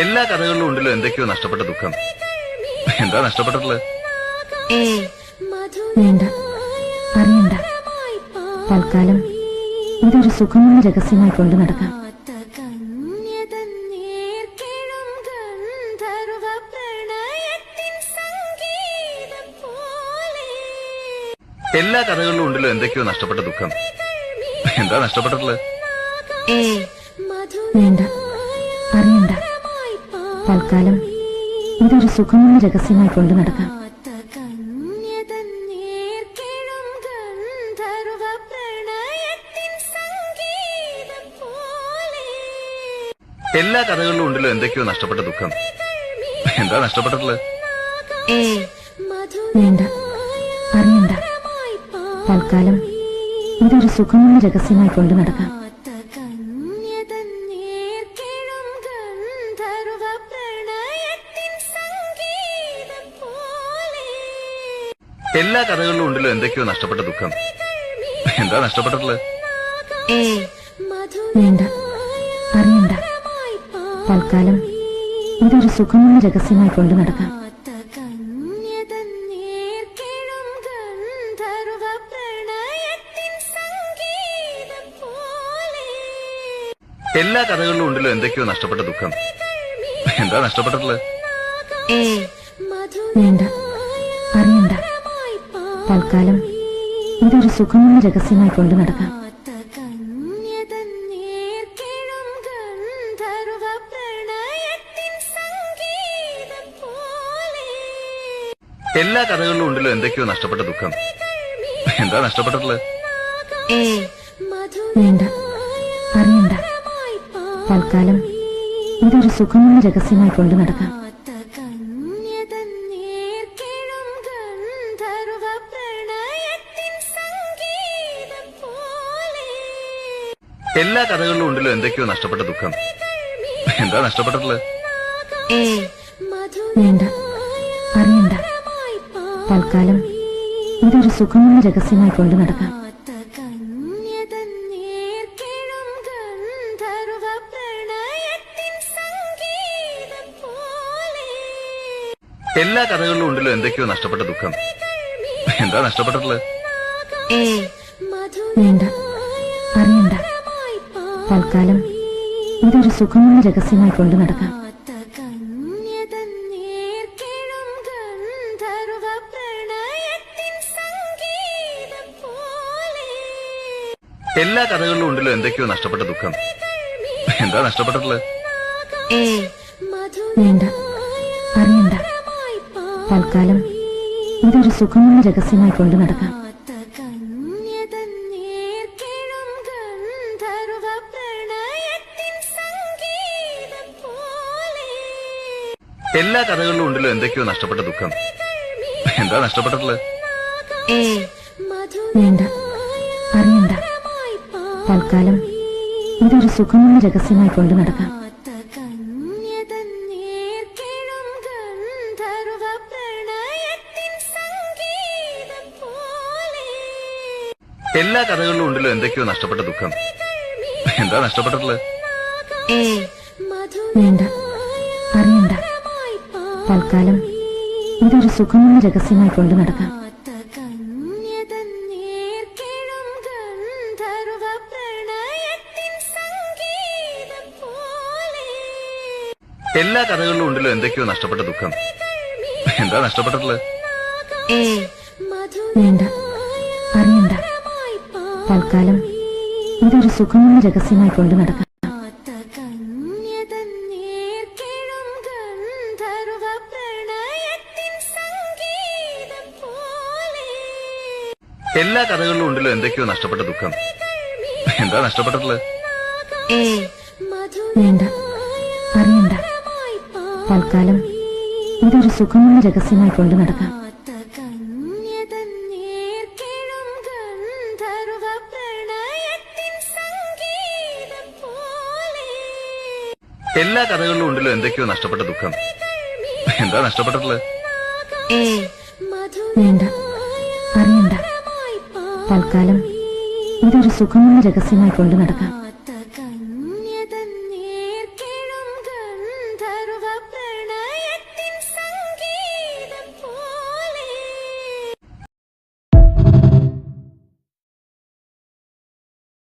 എല്ലാ കഥകളിലും ഉണ്ടല്ലോ എന്തൊക്കെയോ നഷ്ടപ്പെട്ട ദുഃഖം. എന്താ നഷ്ടപ്പെട്ടിട്ടുള്ളത്? വേണ്ട, അറിയണ്ട. തൽക്കാലം ഇതൊരു സുഖമുള്ള രഹസ്യമായി കൊണ്ടു നടക്കാം. എല്ലാ കഥകളിലും ഉണ്ടല്ലോ എന്തൊക്കെയോ നഷ്ടപ്പെട്ട ദുഃഖം. എന്താ നഷ്ടപ്പെട്ടിട്ടുള്ളത്? വേണ്ട, അറിയണ്ട. തൽക്കാലം ഇതൊരു സുഖമുള്ള രഹസ്യമായി കൊണ്ടു നടക്കാം. എല്ലാ കഥകളിലും ഉണ്ടല്ലോ എന്തൊക്കെയോ നഷ്ടപ്പെട്ട ദുഃഖം. എന്താ നഷ്ടപ്പെട്ടിട്ടുള്ളത്? വേണ്ട, അറിയണ്ട. തൽക്കാലം ഇതൊരു സുഖമുള്ള രഹസ്യമായി കൊണ്ടു നടക്കാം. എല്ലാ കഥകളിലും ഉണ്ടല്ലോ എന്തൊക്കെയോ നഷ്ടപ്പെട്ട ദുഃഖം. എന്താ നഷ്ടപ്പെട്ടിട്ടുള്ളത്? വേണ്ട, അറിയണ്ട. തൽക്കാലം ഇതൊരു സുഖമുള്ള രഹസ്യമായി കൊണ്ടു നടക്കാം. എല്ലാ കഥകളിലും ഉണ്ടല്ലോ എന്തൊക്കെയോ നഷ്ടപ്പെട്ട ദുഃഖം. എന്താ നഷ്ടപ്പെട്ടിട്ടുള്ളത്? വേണ്ട, അറിയണ്ട. തൽക്കാലം ഇതൊരു സുഖമുള്ള രഹസ്യമായി കൊണ്ടു നടക്കാം. എല്ലാ കഥകളിലും ഉണ്ടല്ലോ എന്തൊക്കെയോ നഷ്ടപ്പെട്ട ദുഃഖം. എന്താ നഷ്ടപ്പെട്ടിട്ടുള്ളത്? വേണ്ട, അറിയണ്ട. തൽക്കാലം ഇതൊരു സുഖമുള്ള രഹസ്യമായി കൊണ്ടു നടക്കാം. എല്ലാ കഥകളിലും ഉണ്ടല്ലോ എന്തൊക്കെയോ നഷ്ടപ്പെട്ട ദുഃഖം. എന്താ നഷ്ടപ്പെട്ടിട്ടുള്ളത്? വേണ്ട, അറിയണ്ട. തൽക്കാലം ഇതൊരു സുഖമുള്ള രഹസ്യമായി കൊണ്ടു നടക്കാം. എല്ലാ കഥകളിലും ഉണ്ടല്ലോ എന്തൊക്കെയോ നഷ്ടപ്പെട്ട ദുഃഖം. എന്താ നഷ്ടപ്പെട്ടിട്ടുള്ളത്? വേണ്ട, അറിയണ്ട. തൽക്കാലം ഇതൊരു സുഖമുള്ള രഹസ്യമായി കൊണ്ടു നടക്കാം. എല്ലാ കഥകളിലും ഉണ്ടല്ലോ എന്തൊക്കെയോ നഷ്ടപ്പെട്ട ദുഃഖം. എന്താ നഷ്ടപ്പെട്ടിട്ടുള്ളത്? വേണ്ട, അറിയണ്ട. തൽക്കാലം ഇതൊരു സുഖമുള്ള രഹസ്യമായി കൊണ്ടു നടക്കാം. എല്ലാ കഥകളിലും ഉണ്ടല്ലോ എന്തൊക്കെയോ നഷ്ടപ്പെട്ട ദുഃഖം. എന്താ നഷ്ടപ്പെട്ടിട്ടുള്ളത്? വേണ്ട, അറിയണ്ട. തൽക്കാലം ഇതൊരു സുഖമുള്ള രഹസ്യമായി കൊണ്ടു നടക്കാം. എല്ലാ കഥകളിലും ഉണ്ടല്ലോ എന്തൊക്കെയോ നഷ്ടപ്പെട്ട ദുഃഖം. എന്താ നഷ്ടപ്പെട്ടിട്ടുള്ളത്? വേണ്ട, അറിയണ്ട. തൽക്കാലം ഇതൊരു സുഖമുള്ള രഹസ്യമായി കൊണ്ടു നടക്കാം. എല്ലാ കഥകളിലും ഉണ്ടല്ലോ എന്തൊക്കെയോ നഷ്ടപ്പെട്ട ദുഃഖം. എന്താ നഷ്ടപ്പെട്ടിട്ടുള്ളത്? വേണ്ട, അറിയണ്ട. തൽക്കാലം ഇതൊരു സുഖമുള്ള രഹസ്യമായി കൊണ്ടു നടക്കാം. എല്ലാ കഥകളിലും ഉണ്ടല്ലോ എന്തൊക്കെയോ നഷ്ടപ്പെട്ട ദുഃഖം. എന്താ നഷ്ടപ്പെട്ടിട്ടുള്ളത്? വേണ്ട, അറിയണ്ട. തൽക്കാലം ഇതൊരു സുഖമുള്ള രഹസ്യമായി കൊണ്ടു നടക്കാം. എല്ലാ കഥകളിലും ഉണ്ടല്ലോ എന്തൊക്കെയോ നഷ്ടപ്പെട്ട ദുഃഖം. എന്താ നഷ്ടപ്പെട്ടിട്ടുള്ളത്? വേണ്ട, അറിയണ്ട. തൽക്കാലം ഇതൊരു സുഖമുള്ള രഹസ്യമായി കൊണ്ടു നടക്കാം.